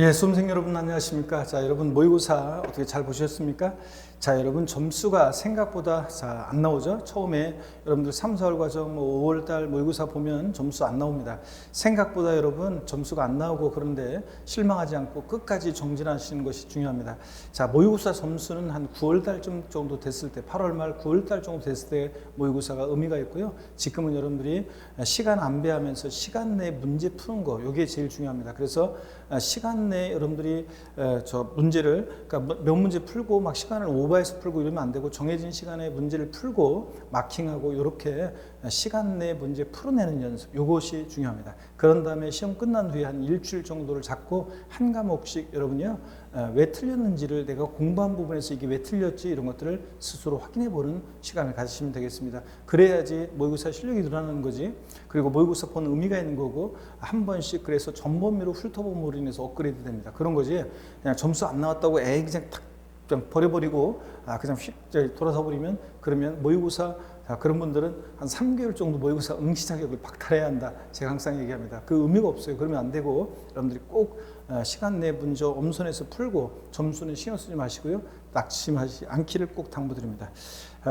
예, 수험생 여러분 안녕하십니까? 자, 여러분 모의고사 어떻게 잘 보셨습니까? 자, 여러분 점수가 생각보다 안 나오죠? 처음에 여러분들 3, 4월 과정 5월 달 모의고사 보면 점수 안 나옵니다. 생각보다 여러분 점수가 안 나오고 그런데 실망하지 않고 끝까지 정진하시는 것이 중요합니다. 자, 모의고사 점수는 한 9월 달 정도 됐을 때, 8월 말 9월 달 정도 됐을 때 모의고사가 의미가 있고요. 지금은 여러분들이 시간 안배하면서 시간 내 문제 푸는 거, 이게 제일 중요합니다. 그래서 시간 내에 여러분들이 저 문제를, 그러니까 몇 문제 풀고 막 시간을 오버해서 풀고 이러면 안 되고, 정해진 시간에 문제를 풀고 마킹하고 이렇게 시간 내 문제 풀어내는 연습, 이것이 중요합니다. 그런 다음에 시험 끝난 후에 한 일주일 정도를 잡고 한 과목씩 여러분이요, 왜 틀렸는지를, 내가 공부한 부분에서 이게 왜 틀렸지, 이런 것들을 스스로 확인해 보는 시간을 가지시면 되겠습니다. 그래야지 모의고사 실력이 늘어나는 거지. 그리고 모의고사 보는 의미가 있는 거고, 한 번씩 그래서 전범위로 훑어봄으로 인해서 업그레이드 됩니다. 그런 거지. 그냥 점수 안 나왔다고 에이 그냥 버려버리고 그냥 휙 돌아서 버리면, 그러면 모의고사, 그런 분들은 한 3개월 정도 모의고사 응시 자격을 박탈해야 한다. 제가 항상 얘기합니다. 그 의미가 없어요. 그러면 안 되고, 여러분들이 꼭 시간 내 문제 엄선해서 풀고 점수는 신경 쓰지 마시고요, 낙심하지 않기를 꼭 당부드립니다.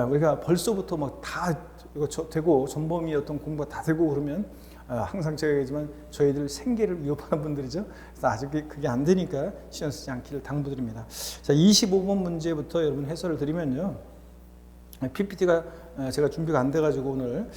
우리가 벌써부터 막 다 이거 되고 전범위 어떤 공부가 다 되고 그러면 항상 제가 얘기하지만 저희들 생계를 위협하는 분들이죠. 그래서 아직 그게 안 되니까 신경 쓰지 않기를 당부드립니다. 자, 25번 문제부터 여러분 해설을 드리면요, PPT가 제가 준비가 안 돼가지고 오늘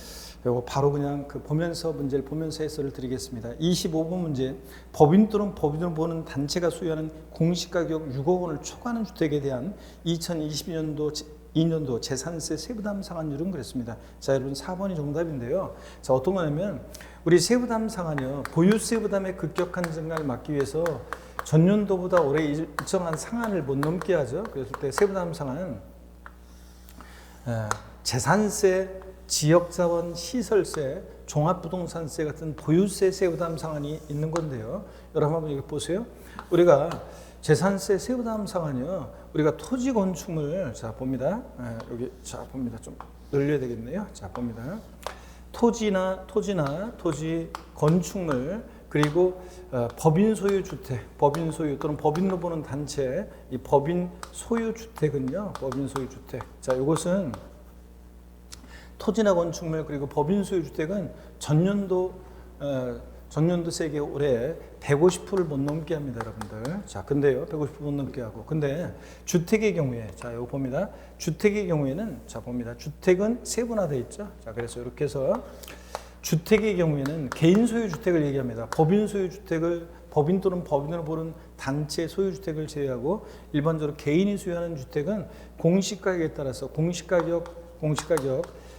요거 바로 그냥 보면서 문제를 보면서 해설을 드리겠습니다. 25번 문제, 법인 또는 법인으로 보는 단체가 소유하는 공시가격 6억 원을 초과하는 주택에 대한 2022년도 재산세 세부담 상환율은 그랬습니다. 자, 여러분 4번이 정답인데요. 자, 어떤 거냐면, 우리 세부담 상환이요, 보유세 부담의 급격한 증가를 막기 위해서 전년도보다 올해 일정한 상한을 못 넘게 하죠. 그랬을 때 세부담 상환은 재산세, 지역자원, 시설세, 종합부동산세 같은 보유세 세부담 상한이 있는 건데요. 여러분 한번 여기 보세요. 우리가 재산세 세부담 상한이요, 우리가 토지 건축물, 자 봅니다. 여기 자 봅니다. 좀 늘려야 되겠네요. 자 봅니다. 토지 건축물, 그리고 법인 소유 주택, 법인 소유 또는 법인으로 보는 단체, 이 법인 소유 주택은요, 법인 소유 주택. 자, 이것은 토지나 건축물 그리고 법인 소유 주택은 전년도 세계 올해 150%를 못 넘게 합니다, 여러분들. 자, 근데요, 150% 못 넘게 하고. 근데 주택의 경우에, 자, 이거 봅니다. 주택의 경우에는, 자, 봅니다. 주택은 세분화되어 있죠. 자, 그래서 이렇게 해서 주택의 경우에는 개인 소유 주택을 얘기합니다. 법인 소유 주택을, 법인 또는 법인으로 보는 단체 소유 주택을 제외하고, 일반적으로 개인이 소유하는 주택은 공시가격에 따라서 공시가격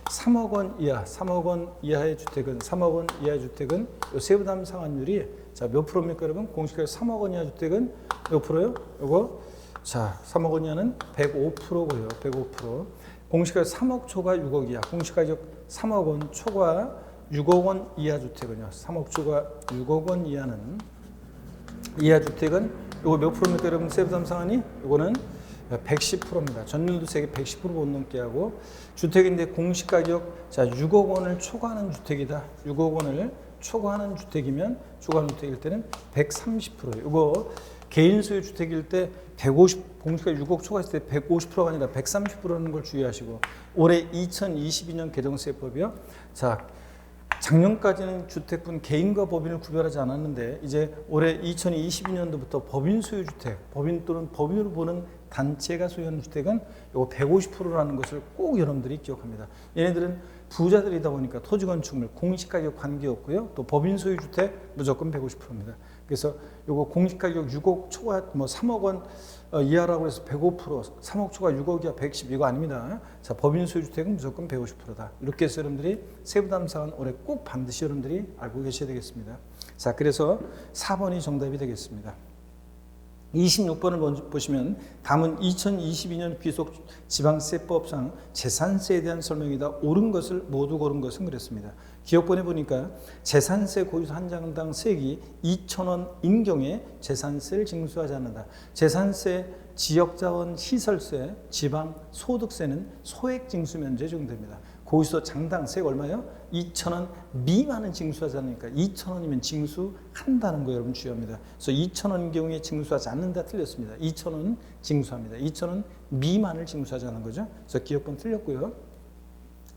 3억 원 이하, 3억 원 이하의 주택은, 3억 원 이하의 주택은 요 세부담 상환율이, 자, 몇 프로입니까, 여러분? 공시가격 3억 원 이하 주택은 몇 프로요? 요거, 자, 3억 원 이하는 105%고요. 105%. 공시가격 3억 초과 6억 이하, 공시가격 3억 원 초과 6억 원 이하 주택은요, 3억 초과 6억 원 이하 주택은 요거 몇 프로입니까, 여러분? 세부담 상환이 요거는 110%입니다. 전년도 세계 110% 못 넘게 하고, 주택인데 공시가격, 자, 6억 원을 초과하는 주택이다. 6억 원을 초과하는 주택이면, 초과하는 주택일 때는 130%예요. 이거 개인 소유 주택일 때 공시가격 6억 초과했을 때 150%가 아니라 130%라는 걸 주의하시고, 올해 2022년 개정세법이요. 자, 작년까지는 주택분 개인과 법인을 구별하지 않았는데, 이제 올해 2022년도부터 법인 소유 주택, 법인 또는 법인으로 보는 단체가 소유하는 주택은 요거 150%라는 것을 꼭 여러분들이 기억합니다. 얘네들은 부자들이다 보니까 토지 건축물 공시가격 관계없고요. 또 법인 소유 주택 무조건 150%입니다. 그래서 요거 공시가격 6억 초과 3억 원 이하라고 해서 105%, 3억 초과 6억 이하 110, 이거 아닙니다. 자, 법인 소유 주택은 무조건 150%다. 이렇게 해서 여러분들이 세부담 상환 올해 꼭 반드시 여러분들이 알고 계셔야 되겠습니다. 자, 그래서 4번이 정답이 되겠습니다. 26번을 먼저 보시면, 다음은 2022년 귀속 지방세법상 재산세에 대한 설명이다. 옳은 것을 모두 고른 것은 그랬습니다. 기억본에 보니까 재산세 고유서 한 장당 세액이 2,000원인 경우에 재산세를 징수하지 않는다. 재산세, 지역자원, 시설세, 지방, 소득세는 소액 징수 면제에 적용됩니다. 거기서 장당세가 얼마예요? 2,000원 미만은 징수하지 않으니까 2,000원이면 징수한다는 거 여러분 주의합니다. 그래서 2,000원 경우에 징수하지 않는다 틀렸습니다. 2,000원 징수합니다. 2,000원 미만을 징수하지 않는 거죠. 그래서 기억번 틀렸고요.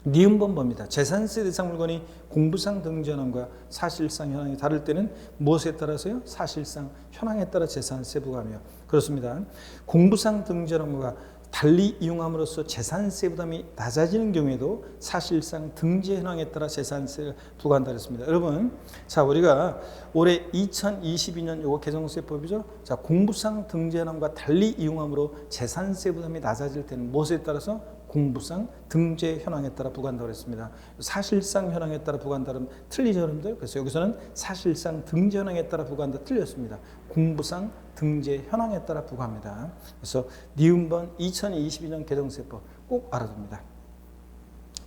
니은번 봅니다. 재산세 대상 물건이 공부상 등재 현황과 사실상 현황이 다를 때는 무엇에 따라서요? 사실상 현황에 따라 재산세 부과하며 그렇습니다. 공부상 등재 현황과 달리 이용함으로써 재산세 부담이 낮아지는 경우에도 사실상 등재 현황에 따라 재산세를 부과한다 그랬습니다. 여러분, 자 우리가 올해 2022년 요거 개정세법이죠. 자 공부상 등재 현황과 달리 이용함으로 재산세 부담이 낮아질 때는 무엇에 따라서 공부상 등재 현황에 따라 부과한다고 했습니다. 사실상 현황에 따라 부과한다면 틀리죠, 여러분들. 그래서 여기서는 사실상 등재 현황에 따라 부과한다 틀렸습니다. 공부상 등재 현황에 따라 부과합니다. 그래서 니은번 2022년 개정세법 꼭 알아둡니다.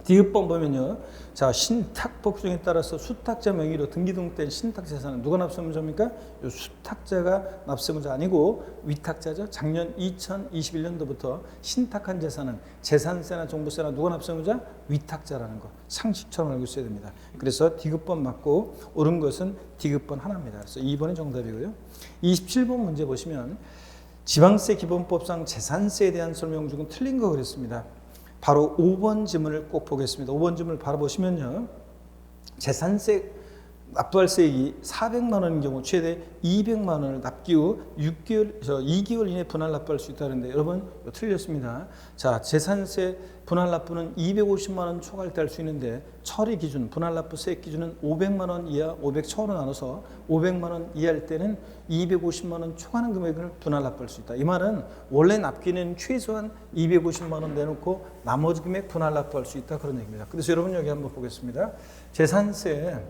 디귿번 보면요. 자, 신탁법 중에 따라서 수탁자 명의로 등기 등록된 신탁재산은 누가 납세무자입니까? 수탁자가 납세무자 아니고 위탁자죠. 작년 2021년도부터 신탁한 재산은 재산세나 종부세나 누가 납세무자? 위탁자라는 거. 상식처럼 알고 있어야 됩니다. 그래서 디귿번 맞고 옳은 것은 디귿번 하나입니다. 그래서 2번이 정답이고요. 27번 문제 보시면 지방세 기본법상 재산세에 대한 설명 중은 틀린 거 그랬습니다. 바로 5번 지문을 꼭 보겠습니다. 5번 지문을 바로 보시면요. 재산세 납부할 세액이 400만 원인 경우 최대 200만 원을 납기 후 2개월 이내 분할 납부할 수 있다는데 여러분 이거 틀렸습니다. 자, 재산세 분할 납부는 250만 원 초과할 때 할 수 있는데 처리 기준, 분할 납부 세액 기준은 500만 원 이하, 500 초로 나눠서 500만 원 이하일 때는 250만 원 초과하는 금액을 분할 납부할 수 있다. 이 말은 원래 납기는 최소한 250만 원 내놓고 나머지 금액 분할 납부할 수 있다 그런 얘기입니다. 그래서 여러분 여기 한번 보겠습니다. 재산세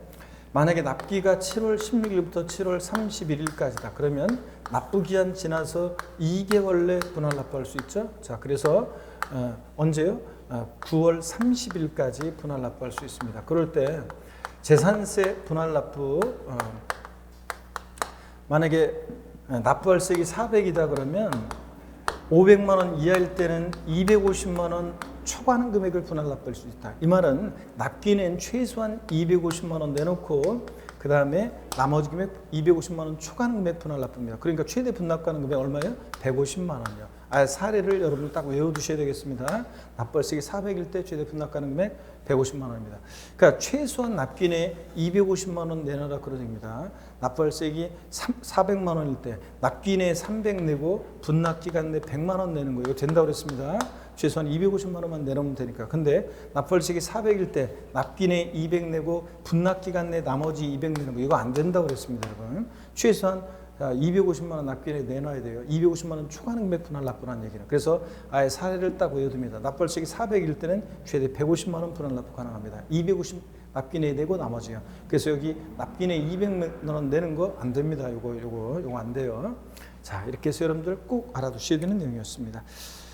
만약에 납기가 7월 16일부터 7월 31일까지다. 그러면 납부기한 지나서 2개월 내 분할 납부할 수 있죠. 자, 그래서 언제요? 9월 30일까지 분할 납부할 수 있습니다. 그럴 때 재산세 분할 납부 만약에 납부할 세액이 400이다 그러면 500만 원 이하일 때는 250만 원 초과하는 금액을 분할 납부할 수 있다. 이 말은 납기는 최소한 250만 원 내놓고 그 다음에 나머지 금액 250만 원 초과하는 금액 분할 납부입니다. 그러니까 최대 분납가는 금액 얼마예요? 150만 원이요. 사례를 여러분 딱 외워두셔야 되겠습니다. 납부할 세액이 400일 때 최대 분납가는 금액 150만 원입니다. 그러니까 최소한 납기 내에 250만 원 내놔라 그런 얘기입니다. 납부할 세액이 400만 원일 때 납기 내에 300 내고 분납기간 내 100만 원 내는 거 이거 된다고 그랬습니다. 최소한 250만 원만 내놓으면 되니까. 근데 납부할 세액이 400일 때 납기 내에 200 내고 분납기간 내 나머지 200 내는 거 이거 안 된다고 그랬습니다, 여러분. 최소한 250만 원 납기 내에 내놔야 돼요. 250만 원 초과하는 금액 분할 납부라는 얘기는. 그래서 아예 사례를 딱 외워둡니다. 납부할 세액이 400일 때는 최대 150만 원 분할 납부 가능합니다. 250 납기 내에 내고 나머지요. 그래서 여기 납기 내에 200만 원 내는 거 안 됩니다. 요거 안 돼요. 자, 이렇게 해서 여러분들 꼭 알아두셔야 되는 내용이었습니다.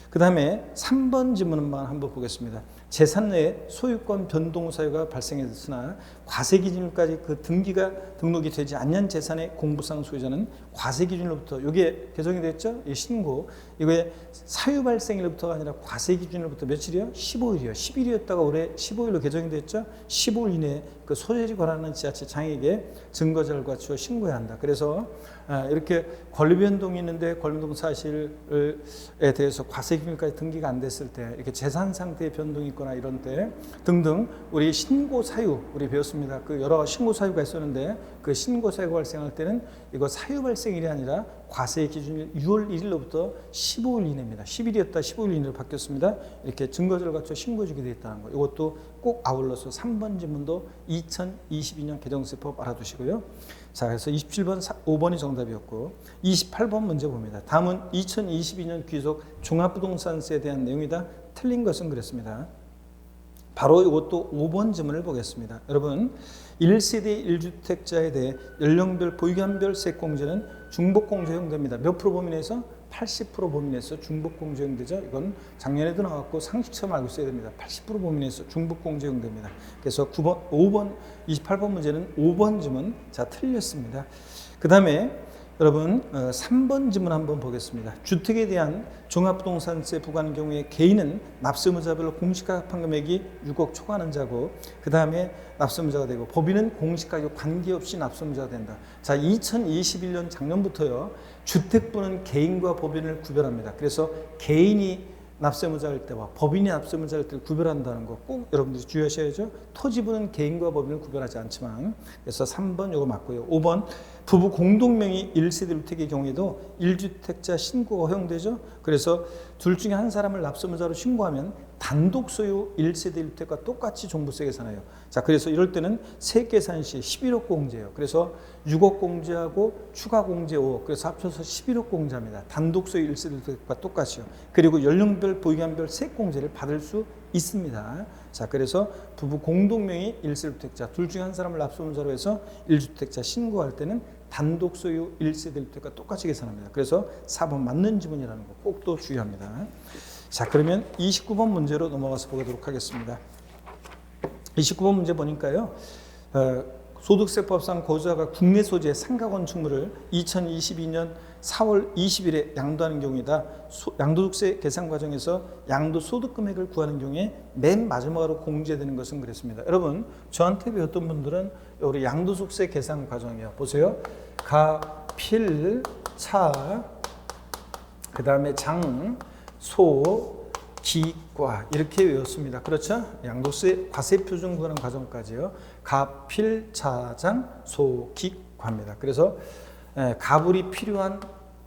그 다음에 3번 지문만 한번 보겠습니다. 재산 내에 소유권 변동 사유가 발생했으나 과세 기준일까지 그 등록이 되지 않는 재산의 공부상 소유자는 과세 기준으로부터 이게 개정이 됐죠? 이 신고 이거에 사유 발생일부터가 아니라 과세 기준으로부터 며칠이요? 15일이요. 10일이었다가 올해 15일로 개정이 됐죠? 15일 이내에 그 소재지 권한하는 지자체 장에게 증거자를 갖추어 신고해야 한다. 그래서 이렇게 권리 변동이 있는데 권리 변동 사실에 대해서 과세 기준까지 등기가 안 됐을 때 이렇게 재산 상태의 변동이 있거나 이런 때 등등 우리 신고 사유 우리 배웠습니다. 그 여러 신고 사유가 있었는데 그 신고 사유가 발생할 때는 이거 사유 발생일이 아니라 과세 기준일 6월 1일로부터 15일 이내입니다. 10일이었다 15일 이내로 바뀌었습니다. 이렇게 증거자를 갖춰 신고해주게 되어 있다는 거. 이것도 꼭 아울러서 3번 지문도 2022년 개정세법 알아두시고요. 자, 그래서 27번, 5번이 정답이었고 28번 문제 봅니다. 다음은 2022년 귀속 종합부동산세에 대한 내용이다. 틀린 것은 그랬습니다. 바로 이것도 5번 지문을 보겠습니다. 여러분 1세대 1주택자에 대해 연령별 보유기한별 세액공제는 중복공제 형태입니다. 몇 프로 범위내에서? 80% 범위내에서 중복공제 형태죠. 이건 작년에도 나왔고 상식처럼 알고 있어야 됩니다. 80% 범위내에서 중복공제 형태입니다. 그래서 9번, 5번, 28번 문제는 5번 지문 자 틀렸습니다. 그 다음에 여러분 3번 질문 한번 보겠습니다. 주택에 대한 종합부동산세 부과하는 경우에 개인은 납세의무자별로 공시가격 판금액이 6억 초과하는 자고 그 다음에 납세의무자가 되고 법인은 공시가격 관계없이 납세의무자가 된다. 자, 2021년 작년부터요. 주택부는 개인과 법인을 구별합니다. 그래서 개인이 납세의무자일 때와 법인이 납세의무자일 때를 구별한다는 거 꼭 여러분들이 주의하셔야죠. 토지부는 개인과 법인을 구별하지 않지만 그래서 3번 요거 맞고요. 5번 부부 공동명의 1세대 주택의 경우에도 1주택자 신고가 허용되죠. 그래서 둘 중에 한 사람을 납세의무자로 신고하면 단독 소유 1세대 주택과 똑같이 종부세 계산해요. 자, 그래서 이럴 때는 세계산 시 11억 공제예요. 그래서 6억 공제하고 추가 공제 5억, 그래서 합쳐서 11억 공제합니다. 단독 소유 1세대 주택과 똑같이요. 그리고 연령별, 보유기간별 세액공제를 받을 수 있습니다. 자, 그래서 부부 공동명의 1세대 주택자 둘 중에 한 사람을 납세의무자로 해서 1주택자 신고할 때는 단독 소유 1세대 주택과 똑같이 계산합니다. 그래서 4번 맞는 지문이라는 거 꼭 또 주의합니다. 자, 그러면 29번 문제로 넘어가서 보도록 하겠습니다. 29번 문제 보니까요. 소득세법상 거주자가 국내 소재의 상가 건축물을 2022년 4월 20일에 양도하는 경우이다. 양도소득세 계산 과정에서 양도소득 금액을 구하는 경우에 맨 마지막으로 공제되는 것은 그랬습니다. 여러분, 저한테 배웠던 분들은 우리 양도소득세 계산 과정이에요. 보세요. 가, 필, 차, 그 다음에 장, 소, 기, 과 이렇게 외웠습니다. 그렇죠? 양도세 과세표준 구하는 과정까지요. 가, 필, 차, 장, 소, 기, 과입니다. 그래서 가불이 필요한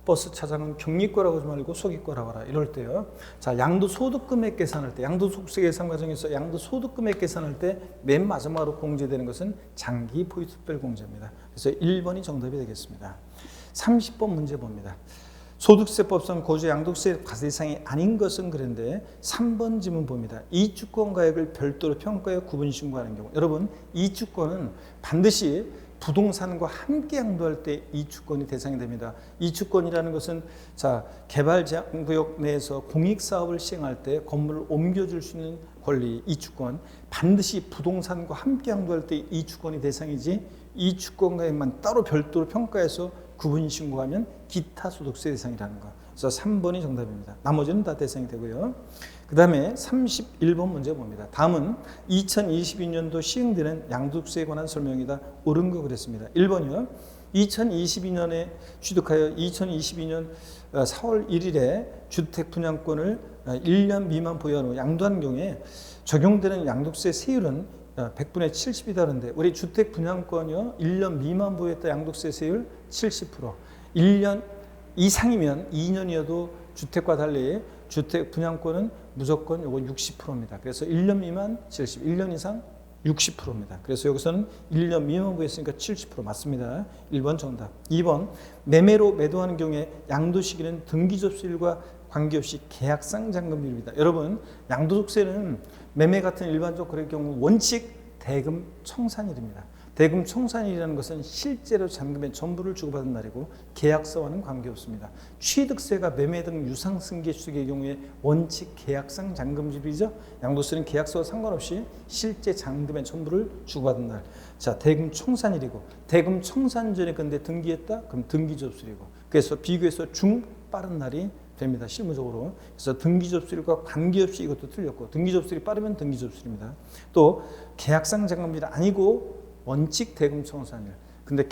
버스 차장은 경리과라고 하지 말고 소기과라고 하라 이럴 때요. 자, 양도소득금액 계산할 때 양도소득세 계산 과정에서 양도소득금액 계산할 때 맨 마지막으로 공제되는 것은 장기 포유특별공제입니다. 그래서 1번이 정답이 되겠습니다. 30번 문제 봅니다. 소득세법상 거주 양도세 과세 대상이 아닌 것은 그런데 3번 지문 봅니다. 이주권 가액을 별도로 평가해 구분 신고하는 경우. 여러분, 이주권은 반드시 부동산과 함께 양도할 때 이주권이 대상이 됩니다. 이주권이라는 것은 자, 개발구역 내에서 공익사업을 시행할 때 건물을 옮겨줄 수 있는 권리, 이주권. 반드시 부동산과 함께 양도할 때 이주권이 대상이지 이주권 가액만 따로 별도로 평가해서 구분 신고하면 기타 소득세 대상이라는 거. 그래서 3번이 정답입니다. 나머지는 다 대상이 되고요. 그 다음에 31번 문제 봅니다. 다음은 2022년도 시행되는 양도세에 관한 설명이다. 옳은 거 그랬습니다. 1번이요. 2022년에 취득하여 2022년 4월 1일에 주택 분양권을 1년 미만 보유한 후 양도하는 경우에 적용되는 양도세 세율은 100분의 70이다는데 우리 주택 분양권이요 1년 미만 보유했다 양도세 세율 70%, 1년 이상이면 2년이어도 주택과 달리 주택 분양권은 무조건 요거 60%입니다. 그래서 1년 미만 70, 1년 이상 60%입니다. 그래서 여기서는 1년 미만 보유했으니까 70% 맞습니다. 1번 정답. 2번 매매로 매도하는 경우에 양도 시기는 등기 접수일과 관계없이 계약상 잔금률입니다. 여러분, 양도소득세는 매매 같은 일반적 거래의 경우 원칙 대금 청산일입니다. 대금 청산일이라는 것은 실제로 잔금의 전부를 주고받은 날이고 계약서와는 관계없습니다. 취득세가 매매 등 유상승계 취득의 경우에 원칙 계약상 잔금질이죠. 양도세는 계약서와 상관없이 실제 잔금의 전부를 주고받은 날. 자, 대금 청산일이고 대금 청산 전에 근데 등기했다? 그럼 등기 접수일이고. 그래서 비교해서 중 빠른 날이 됩니다. 실무적으로. 그래서 등기 접수일과 관계없이 이것도 틀렸고 등기 접수일이 빠르면 등기 접수일입니다. 또 계약상 잔금률이 아니고 원칙 대금 청산일. 근데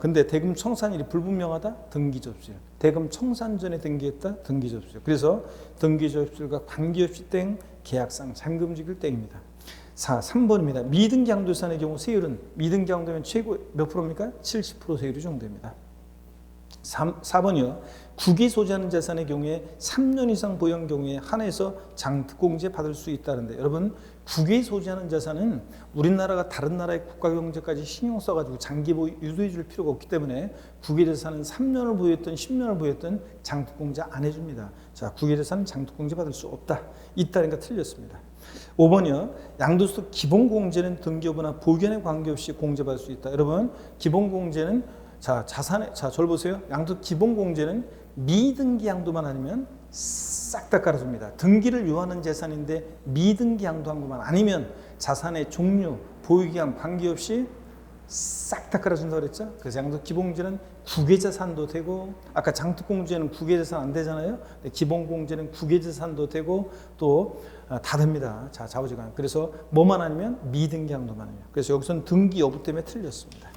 근데 대금 청산일이 불분명하다? 등기 접수일. 대금 청산 전에 등기했다? 등기 접수일. 그래서 등기 접수일과 관계없이 땡, 계약상 잔금지길 땡입니다. 3번입니다. 미등기 양도세의 경우 세율은 미등기 양도면 최고 몇 프로입니까? 70% 세율이 적용됩니다. 4번이요. 국이 소지하는 자산의 경우에 3년 이상 보유한 경우에 한해서 장특공제 받을 수 있다는데 여러분, 국이 소지하는 자산은 우리나라가 다른 나라의 국가경제까지 신경 써가지고 장기 유도해 줄 필요가 없기 때문에 국의 자산은 3년을 보유했던 10년을 보유했던 장특공제 안 해줍니다. 자, 국의 자산은 장특공제 받을 수 없다. 있다니까 틀렸습니다. 5번이요. 양도소득 기본공제는 등기 여부나 보견에 관계없이 공제받을 수 있다. 여러분, 기본공제는 자산에, 저를 보세요. 양도소득 기본공제는 미등기 양도만 아니면 싹 다 깔아줍니다. 등기를 요하는 재산인데 미등기 양도한 것만 아니면 자산의 종류, 보유기간 관계없이 싹 다 깔아준다고 그랬죠. 그래서 양도소득 기본공제는 국외자산도 되고, 아까 장특공제는 국외자산 안 되잖아요. 기본공제는 국외자산도 되고 또 다 됩니다. 자, 좌우지간. 그래서 뭐만 아니면 미등기양도만 아니면. 그래서 여기서는 등기 여부 때문에 틀렸습니다.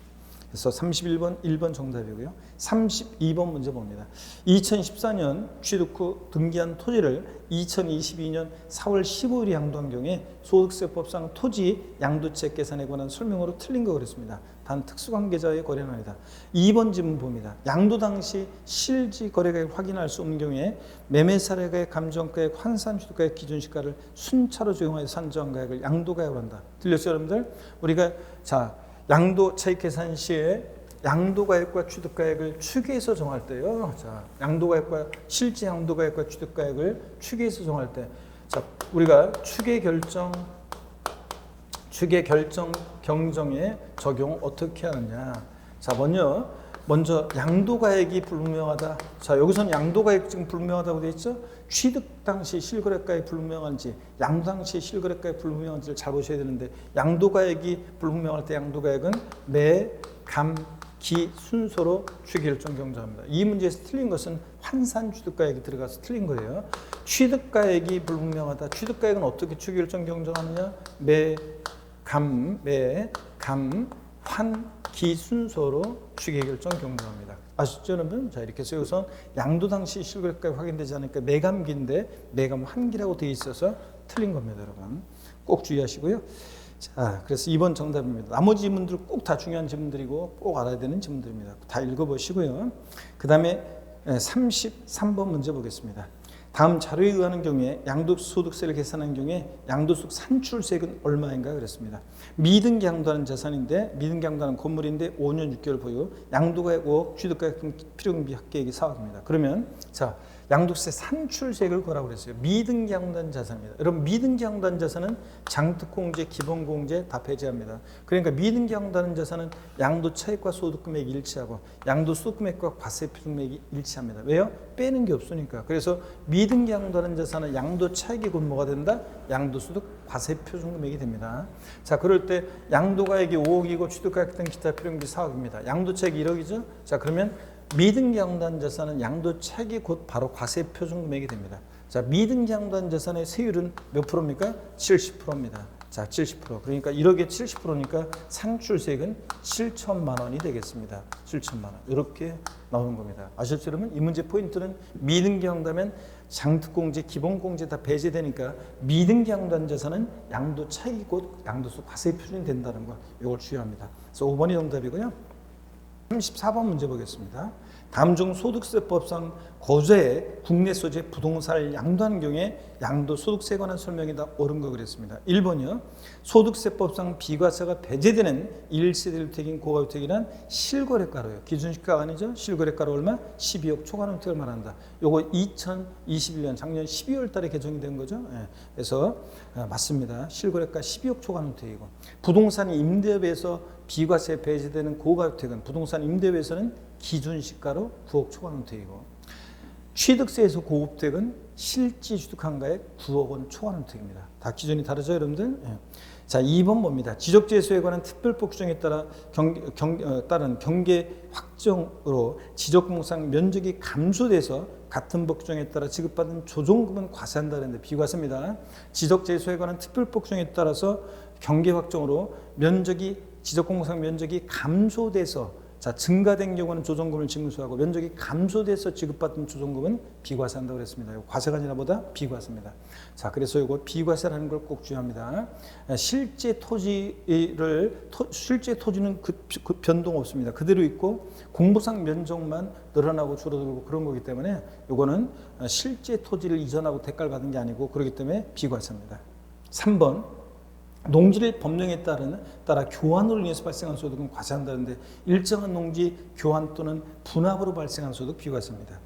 그래서 31번 1번 정답이고요. 32번 문제 봅니다. 2014년 취득 후 등기한 토지를 2022년 4월 15일에 양도한 경우에 소득세법상 토지 양도채 계산에 관한 설명으로 틀린 거 그랬습니다. 단 특수관계자의 거래는 아니다. 2번 지문 봅니다. 양도 당시 실지 거래가액을 확인할 수 없는 경우에 매매 사례가액, 감정가액, 환산 취득가액, 기준시가를 순차로 적용하여 산정한 가액을 양도가액으로 한다. 들렸죠, 여러분들? 우리가 자 양도 차익 계산 시에 양도가액과 취득가액을 추계해서 정할 때요. 자, 양도가액과 실제 양도가액과 취득가액을 추계해서 정할 때, 자, 우리가 추계 결정 경정에 적용 어떻게 하느냐? 자, 먼저 양도가액이 불분명하다. 자, 여기서는 양도가액 지금 불분명하다고 되어 있죠? 취득 당시 실거래가액이 불분명한지, 양도 당시 실거래가액이 불분명한지를 잘 보셔야 되는데, 양도가액이 불분명할 때 양도가액은 매, 감, 기 순서로 추계결정 경정합니다. 이 문제에서 틀린 것은 환산 취득가액이 들어가서 틀린 거예요. 취득가액이 불분명하다. 취득가액은 어떻게 추계결정 경정하느냐? 매, 감, 환, 기 순서로 추계결정 경정합니다. 아시죠, 여러분? 자, 이렇게 해서 여기서 양도 당시 실거래가액 확인되지 않으니까 매감기인데 매감 환기라고 되어 있어서 틀린 겁니다, 여러분. 꼭 주의하시고요. 자, 그래서 2번 정답입니다. 나머지 지문들 꼭 다 중요한 지문들이고 꼭 알아야 되는 지문들입니다. 다 읽어보시고요. 그 다음에 33번 문제 보겠습니다. 다음 자료에 의하는 경우에 양도소득세를 계산한 경우에 양도소득 산출세액은 얼마인가 그랬습니다. 미등기 양도하는 자산인데, 미등기 양도하는 건물인데 5년 6개월 보유, 양도가액 5억, 취득가액 등 필요경비 합계액이 4억입니다. 그러면 자, 양도세 산출세액을 거라고 그랬어요. 미등기 양도한 자산입니다. 여러분, 미등기 양도한 자산은 장특공제, 기본공제 다 배제합니다. 그러니까 미등기 양도하는 자산은 양도 차익과 소득 금액이 일치하고 양도 소득 금액과 과세 표준 금액이 일치합니다. 왜요? 빼는 게 없으니까. 그래서 미등기 양도하는 자산은 양도 차익이 곧 뭐가 된다? 양도 소득 과세 표준 금액이 됩니다. 자, 그럴 때 양도가액이 5억이고 취득가액 등 기타 필요경비 4억입니다. 양도 차익이 1억이죠? 자, 그러면 미등기 양도한 자산은 양도 차익이 곧 바로 과세 표준 금액이 됩니다. 자, 미등기 양도한 자산의 세율은 몇 프로입니까? 70%입니다. 자, 70%. 그러니까 1억에 70%니까 산출세액은 7천만 원이 되겠습니다. 7천만 원. 이렇게 나오는 겁니다. 아셨죠, 여러분? 이 문제 포인트는 미등기 양도하면 장특공제, 기본공제 다 배제되니까 미등기 양도한 자산은 양도 차익이 곧 양도소 과세 표준이 된다는 거, 이걸 주의합니다. 그래서 5번이 정답이고요. 34번 문제 보겠습니다. 다음 중 소득세법상 거주에 국내 소재 부동산을 양도하는 경우에 양도소득세에 관한 설명이 다 옳은 거 그랬습니다. 1번이요. 소득세법상 비과세가 배제되는 1세대 주택인 고가주택이란 실거래가로요. 기준시가가 아니죠. 실거래가로 얼마? 12억 초과주택을 말한다. 요거 2021년 작년 12월 달에 개정이 된 거죠. 예. 그래서 맞습니다. 실거래가 12억 초과주택이고, 부동산 임대업에서 비과세 배제되는 고가주택은 부동산 임대업에서는 기준시가로 9억 초과주택이고, 취득세에서 고급택은 실지 취득한가액 9억 원 초과주택입니다. 다 기준이 다르죠, 여러분들? 예. 자, 2번 봅니다. 지적재소에 관한 특별법 규정에 따른 경계 확정으로 지적공상 면적이 감소돼서 같은 법 규정에 따라 지급받은 조정금은 과세한다 그랬는데 비과세입니다. 지적재소에 관한 특별법 규정에 따라서 경계 확정으로 지적공상 면적이 감소돼서, 자, 증가된 경우는 조정금을 징수하고 면적이 감소돼서 지급받은 조정금은 비과세한다고 그랬습니다. 이거 과세가 아니라 보다 비과세입니다. 자, 그래서 이거 비과세라는 걸 꼭 주의합니다. 실제 토지는 그 변동 없습니다. 그대로 있고 공부상 면적만 늘어나고 줄어들고 그런 거기 때문에 이거는 실제 토지를 이전하고 대가를 받은 게 아니고 그렇기 때문에 비과세입니다. 3번. 농지를 법령에 따라 교환으로 인해서 발생한 소득은 과세한다는데 일정한 농지 교환 또는 분합으로 발생한 소득 비과세입니다.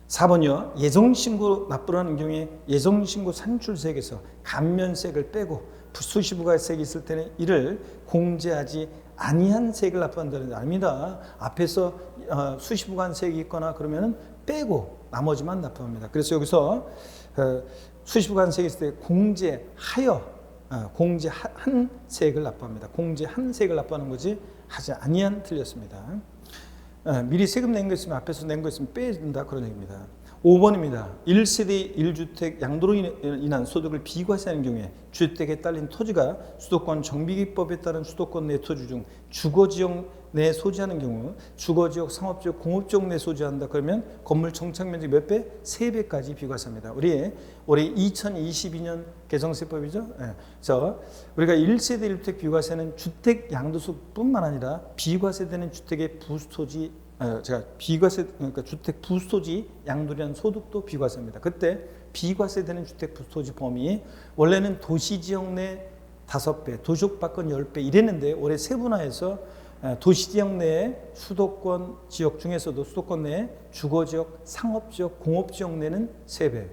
4번이요. 예정신고 납부를 하는 경우에 예정신고 산출세액에서 감면세액을 빼고 수시부가세액이 있을 때는 이를 공제하지 아니한 세액을 납부한다는데 아닙니다. 앞에서 수시부가세액이 있거나 그러면 빼고 나머지만 납부합니다. 그래서 여기서 수시부가세액이 있을 때 공제한 세액을 납부합니다. 공제한 세액을 납부하는 거지 하지 아니한 틀렸습니다. 미리 세금 낸 거 있으면 앞에서 낸 거 있으면 빼준다 그런 얘기입니다. 5번입니다. 1세대 1주택 양도로 인한 소득을 비과세하는 경우에 주택에 딸린 토지가 수도권 정비기법에 따른 수도권 내 토지 중 주거지역 내에 소지하는 경우 주거지역, 상업지역, 공업지역 내에 소지한다. 그러면 건물 정착면적 몇 배? 3배까지 비과세합니다. 올해 2022년 개정세법이죠. 그래서 우리가 1세대 1주택 비과세는 주택 양도소득뿐만 아니라 비과세되는 주택의 부수토지 비과세, 그러니까 주택 부수토지 양도량 소득도 비과세입니다. 그때 비과세되는 주택 부수토지 범위 원래는 도시지역 내 5배, 도시역 밖은 10배 이랬는데 올해 세분화해서 도시지역 내에 수도권 지역 중에서도 수도권 내에 주거지역, 상업지역, 공업지역 내는 3배,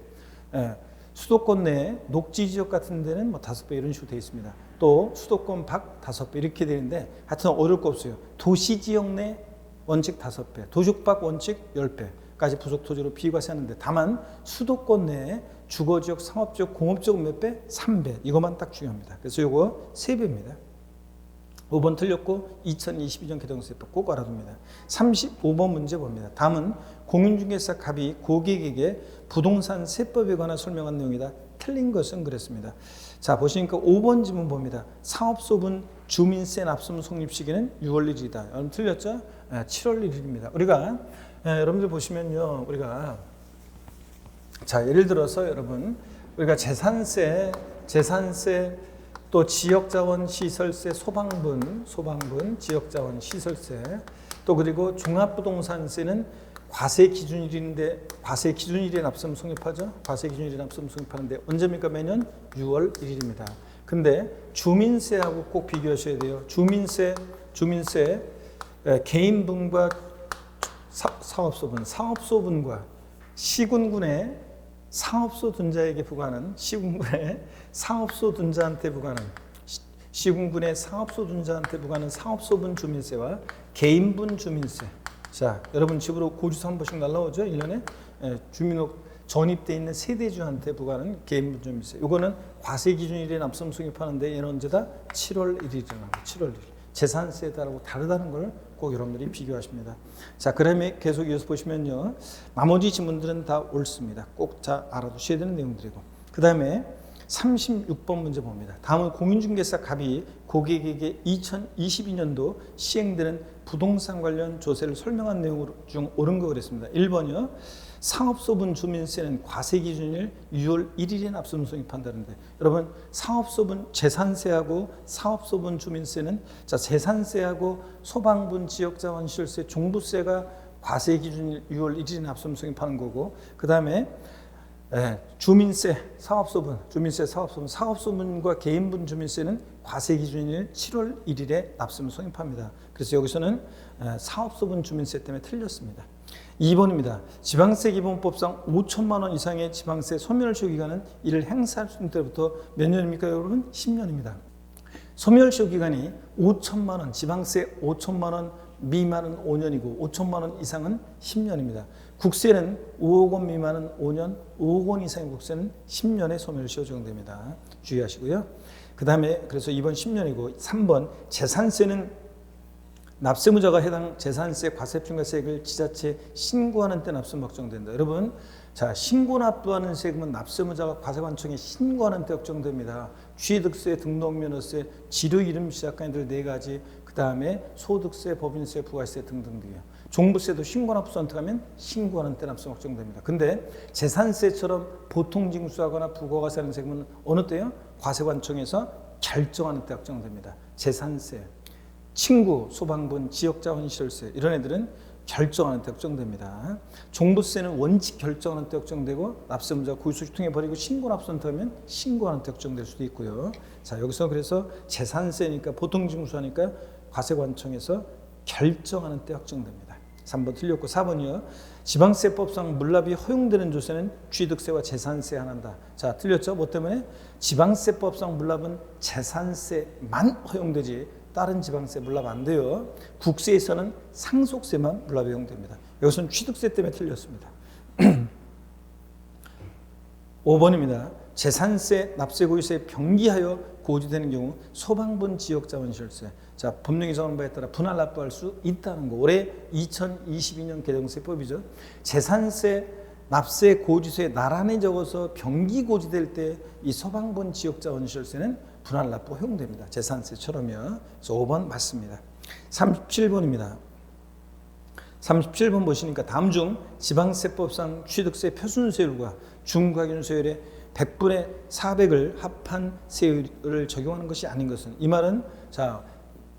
수도권 내에 녹지지역 같은 데는 뭐 5배 이런 식으로 되어 있습니다. 또 수도권 밖 5배 이렇게 되는데 하여튼 어려울 거 없어요. 도시지역 내 원칙 5배, 도시역 밖 원칙 10배까지 부속토지로 비과세하는데 다만 수도권 내에 주거지역, 상업지역, 공업지역 몇 배? 3배. 이것만 딱 중요합니다. 그래서 이거 3배입니다. 5번 틀렸고 2022년 개정세법 꼭 알아둡니다. 35번 문제 봅니다. 다음은 공인중개사 갑이 고객에게 부동산 세법에 관한 설명한 내용이다. 틀린 것은 그랬습니다. 자, 보시니까 5번 지문 봅니다. 사업소분 주민세 납품 성립 시기는 6월 1일이다. 여러분 틀렸죠? 7월 1일입니다. 우리가 여러분들 보시면요, 우리가 자 예를 들어서 여러분 우리가 재산세 또 지역자원 시설세 소방분 지역자원 시설세 또 그리고 종합부동산세는 과세 기준일인데 과세 기준일에 납품 성립하죠. 과세 기준일에 납품 성립하는데 언제입니까? 매년 6월 1일입니다. 근데 주민세하고 꼭 비교하셔야 돼요. 주민세 개인분과 사업소분과 시군군의 사업소 둔자에게 부과하는 시군군의 사업소 둔자한테 부과하는 시군군의 사업소 둔자한테 부과하는 사업소분 주민세와 개인분 주민세. 자, 여러분 집으로 고지서 한 번씩 날라오죠. 1년에 주민록 전입돼 있는 세대주한테 부과하는 개인분 주민세. 이거는 과세 기준일에 납품 성립하는데 얘는 언제다? 7월 1일이라고. 7월 1일. 재산세에 따르고 다르다는 걸 꼭 여러분들이 비교하십니다. 자, 그러면 계속 이어서 보시면요. 나머지 지문들은 다 옳습니다. 꼭 잘 알아두셔야 되는 내용들이고. 그 다음에 36번 문제 봅니다. 다음은 공인중개사 갑이 고객에게 2022년도 시행되는 부동산 관련 조세를 설명한 내용 중 옳은 거 그랬습니다. 1번이요. 상업소분 주민세는 과세 기준일 6월 1일에 납품 성립한다는데 여러분 사업소분 재산세하고 사업소분 주민세는 자 재산세하고 소방분 지역자원 시설세 종부세가 과세 기준일 6월 1일에 납품 성립하는 거고 그 다음에 주민세 사업소분 주민세 사업소분과 개인분 주민세는 과세 기준일 7월 1일에 납품 성립합니다. 그래서 여기서는 사업소분 주민세 때문에 틀렸습니다. 2번입니다. 지방세 기본법상 5천만 원 이상의 지방세 소멸시효 기간은 이를 행사할 수 있는 때부터 몇 년입니까 여러분? 10년입니다. 소멸시효 기간이 5천만 원 지방세 5천만 원 미만은 5년이고 5천만 원 이상은 10년입니다. 국세는 5억 원 미만은 5년, 5억 원 이상의 국세는 10년의 소멸시효 적용됩니다. 주의하시고요. 그 다음에 그래서 2번 10년이고 3번 재산세는 납세무자가 해당 재산세, 과세표준세액을 지자체에 신고하는 때 납세무 확정된다. 여러분, 자 신고 납부하는 세금은 납세무자가 과세관청에 신고하는 때 확정됩니다. 취득세, 등록면허세, 지료 이름 시작하는 들 4가지, 그 다음에 소득세, 법인세, 부가세 등등등이요. 종부세도 신고 납부 선택하면 신고하는 때 납세무 확정됩니다. 근데 재산세처럼 보통 징수하거나 부가가세하는 세금은 어느 때요? 과세관청에서 결정하는 때 확정됩니다. 재산세. 친구, 소방분, 지역자원시설세 이런 애들은 결정하는 때 확정됩니다. 종부세는 원칙 결정하는 때 확정되고 납세무자가 고의소식 통해버리고 신고 납부 선택하면 신고하는 때 확정될 수도 있고요. 자 여기서 그래서 재산세니까 보통징수하니까 과세관청에서 결정하는 때 확정됩니다. 3번 틀렸고 4번이요. 지방세법상 물납이 허용되는 조세는 취득세와 재산세 하나다. 자 틀렸죠? 뭐 때문에? 지방세법상 물납은 재산세만 허용되지 다른 지방세 물납 안 돼요. 국세에서는 상속세만 물납 허용됩니다. 여기서는 취득세 때문에 틀렸습니다. 5번입니다. 재산세, 납세고유세 병기하여 고지되는 경우 소방분 지역자원시설세. 자, 법령이 정하는 바에 따라 분할 납부할 수 있다는 거. 올해 2022년 개정세법이죠. 재산세, 납세, 고지세 나란히 적어서 병기 고지될 때 이 소방분 지역자원시설세는 분할 납부 허용됩니다. 재산세처럼요. 그래서 5번 맞습니다. 37번입니다. 37번 보시니까 다음 중 지방세법상 취득세 표준세율과 중과균세율의 100분의 400을 합한 세율을 적용하는 것이 아닌 것은, 이 말은 자,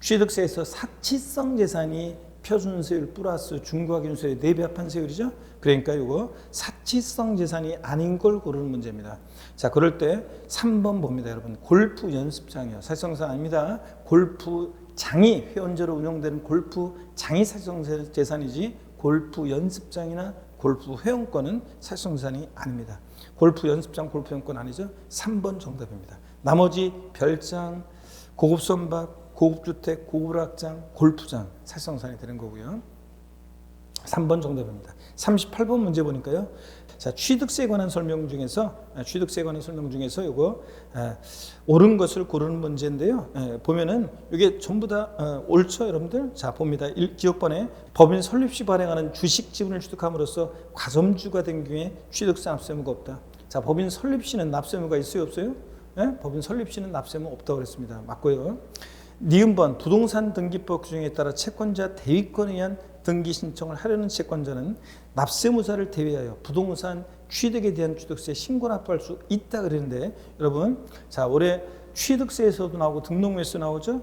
취득세에서 사치성 재산이 표준세율 플러스 중과균세율 4배 합한 세율이죠. 그러니까 이거 사치성 재산이 아닌 걸 고르는 문제입니다. 자, 그럴 때 3번 봅니다, 여러분. 골프 연습장이요. 사치성재산 아닙니다. 골프장이 회원제로 운영되는 골프장이 사치성 재산이지 골프 연습장이나 골프 회원권은 사치성 재산이 아닙니다. 골프 연습장, 골프 회원권 아니죠. 3번 정답입니다. 나머지 별장, 고급 선박, 고급주택, 고급락장, 골프장, 사치성 재산이 되는 거고요. 3번 정답입니다. 38번 문제 보니까요. 자, 취득세에 관한 설명 중에서 이거 옳은 것을 고르는 문제인데요. 보면은 이게 전부 다 옳죠, 여러분들? 자, 봅니다. 기억번에 법인 설립 시 발행하는 주식 지분을 취득함으로써 과점주가 된 경우에 취득세 납세의무가 없다. 자, 법인 설립 시는 납세의무가 있어요, 없어요? 법인 설립 시는 납세의무 없다고 그랬습니다. 맞고요. 니은번 부동산 등기법 규정에 따라 채권자 대위권에 의한 등기 신청을 하려는 채권자는 납세무사를 대위하여 부동산 취득에 대한 취득세 신고 납부할 수 있다 그랬는데, 여러분, 자, 올해 취득세에서도 나오고 등록매수 나오죠.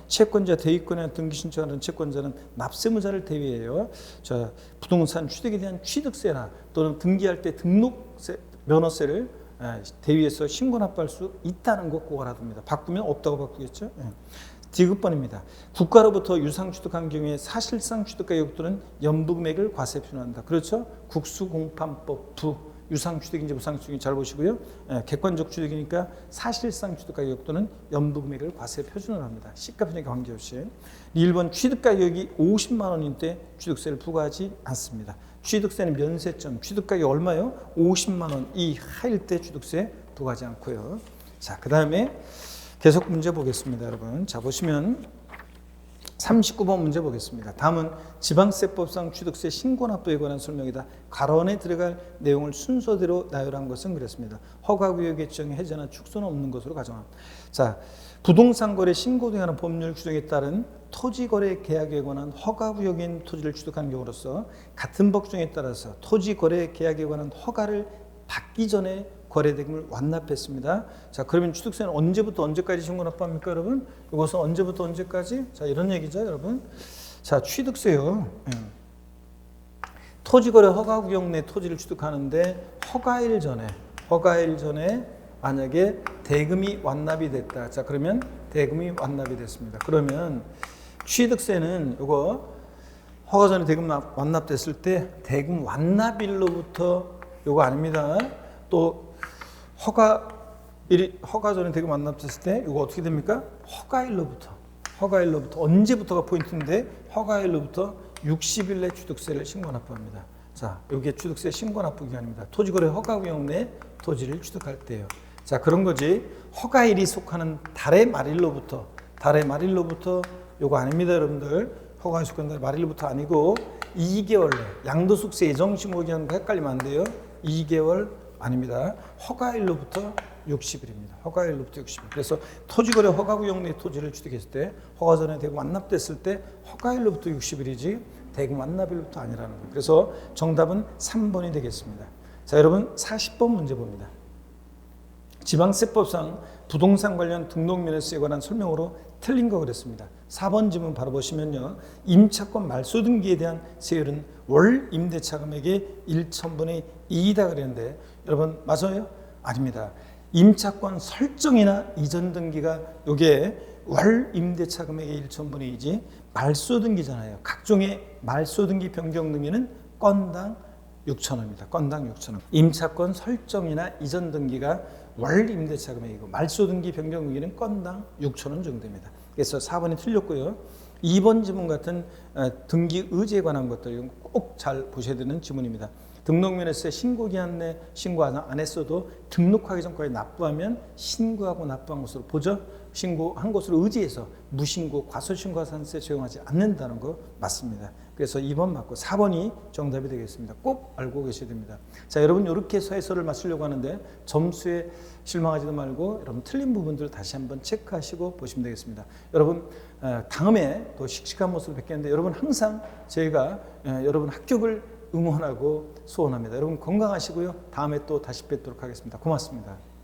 채권자 대위권에 의한 등기 신청하는 채권자는 납세무사를 대위해요. 자, 부동산 취득에 대한 취득세나 또는 등기할 때 등록세, 면허세를 대위해서 신고 납부할 수 있다는 것 꼭 알아둡니다. 바꾸면 없다고 바꾸겠죠. 디귿번입니다. 국가로부터 유상 취득한 경우에 사실상 취득가격 또는 연부금액을 과세 표준한다. 그렇죠? 국수공판법 부 유상 취득인지 무상 취득인지 잘 보시고요. 객관적 취득이니까 사실상 취득가격 또는 연부금액을 과세 표준을 합니다. 시가편익에 관계없이. 1번 취득가격이 50만 원일 때 취득세를 부과하지 않습니다. 취득세는 면세점, 취득가격 얼마요? 50만 원 이하일 때 취득세 부과하지 않고요. 자, 그 다음에 계속 문제 보겠습니다, 여러분. 자, 보시면 39번 문제 보겠습니다. 다음은 지방세법상 취득세 신고납부에 관한 설명이다. 가론에 들어갈 내용을 순서대로 나열한 것은 그랬습니다. 허가구역의 지정 해제나 축소는 없는 것으로 가정합니다. 자, 부동산 거래 신고 등에 관한 법률 규정에 따른 토지거래 계약에 관한 허가구역인 토지를 취득한 경우로서 같은 법 규정에 따라서 토지거래 계약에 관한 허가를 받기 전에 거래대금을 완납했습니다. 자, 그러면 취득세는 언제부터 언제까지 신고납부합니까, 여러분? 이것은 언제부터 언제까지? 자, 이런 얘기죠, 여러분. 자, 취득세요. 토지거래 허가구역 내 토지를 취득하는데 허가일 전에 만약에 대금이 완납이 됐다. 자, 그러면 대금이 완납이 됐습니다. 그러면 취득세는 이거 허가 전에 대금 완납됐을 때 대금 완납일로부터 이거 아닙니다. 또 허가 전에 대금 완납됐을 때 이거 어떻게 됩니까? 허가일로부터 언제부터가 포인트인데 허가일로부터 60일 내 취득세를 신고납부합니다. 자, 이게 취득세 신고납부 기간입니다. 토지거래 허가구역 내 토지를 취득할 때요. 자, 그런 거지. 허가일이 속하는 달의 말일로부터 요거 아닙니다, 여러분들. 허가일이 속하는 달의 말일로부터 아니고 2개월 내 양도소득세 예정신고 기간과 헷갈리면 안 돼요. 2개월 아닙니다. 허가일로부터 60일입니다. 허가일로부터 60일. 그래서 토지거래 허가구역 내 토지를 취득했을 때 허가 전에 대금 완납됐을 때 허가일로부터 60일이지 대금 완납일로부터 아니라는 거예요. 그래서 정답은 3번이 되겠습니다. 자, 여러분 40번 문제 봅니다. 지방세법상 부동산 관련 등록면허세에 관한 설명으로 틀린 거 그랬습니다. 4번 지문 바로 보시면요. 임차권 말소 등기에 대한 세율은 월 임대차 금액의 1,000분의 2이다 그랬는데 여러분 맞아요? 아닙니다. 임차권 설정이나 이전 등기가 요게 월 임대차 금액의 1,000분의 2지 말소 등기잖아요. 각종의 말소 등기 변경 등기는 건당 6,000원입니다. 건당 6,000원. 임차권 설정이나 이전 등기가 월 임대차 금액이고 말소 등기 변경 등기는 건당 6,000원 정도 됩니다. 그래서 4번이 틀렸고요. 2번 지문 같은 등기 의지에 관한 것들 꼭 잘 보셔야 되는 지문입니다. 등록면에서 신고기한 내 신고 안 했어도 등록하기 전까지 납부하면 신고하고 납부한 것으로 보죠. 신고한 것으로 의지해서 무신고, 과소신고가산세 적용하지 않는다는 거 맞습니다. 그래서 2번 맞고 4번이 정답이 되겠습니다. 꼭 알고 계셔야 됩니다. 자, 여러분 이렇게 해설을 마치려고 하는데 점수에 실망하지도 말고 여러분 틀린 부분들 다시 한번 체크하시고 보시면 되겠습니다. 여러분 다음에 또 씩씩한 모습을 뵙겠는데 여러분 항상 저희가 여러분 합격을 응원하고 소원합니다. 여러분 건강하시고요. 다음에 또 다시 뵙도록 하겠습니다. 고맙습니다.